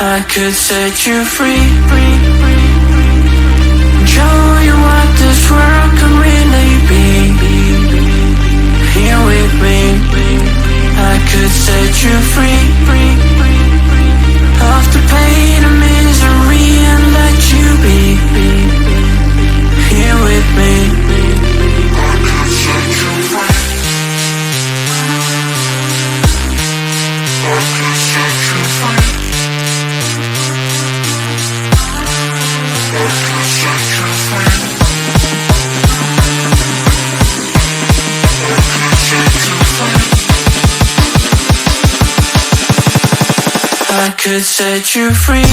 I could set you free, show you what this world can really be. Here with me, I could set you free of the pain and misery and let you be. Here with me, I could set you free. I could set you free. I could set you free. I could set you free,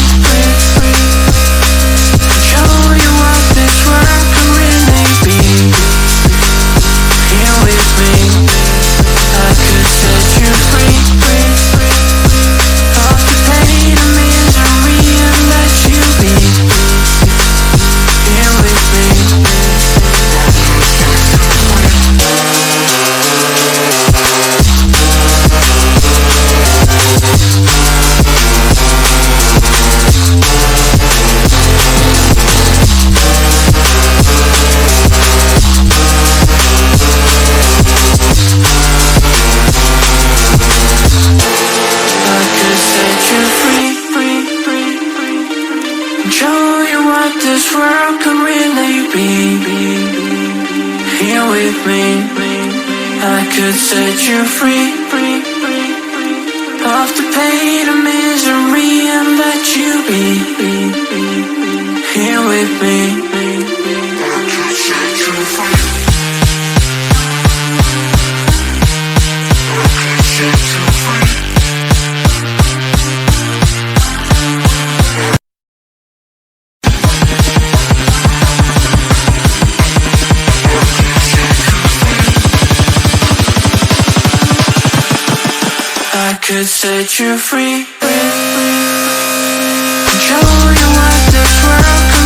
show you what this world can really be. Here with me, I could set you free of the pain and misery and let you be. Here with me, I could set you show you what this world can really be. Here with me, I could set you free of the pain and misery and let you be. Here with me, I could set you free. I could set you free. I could set you free, show you what this world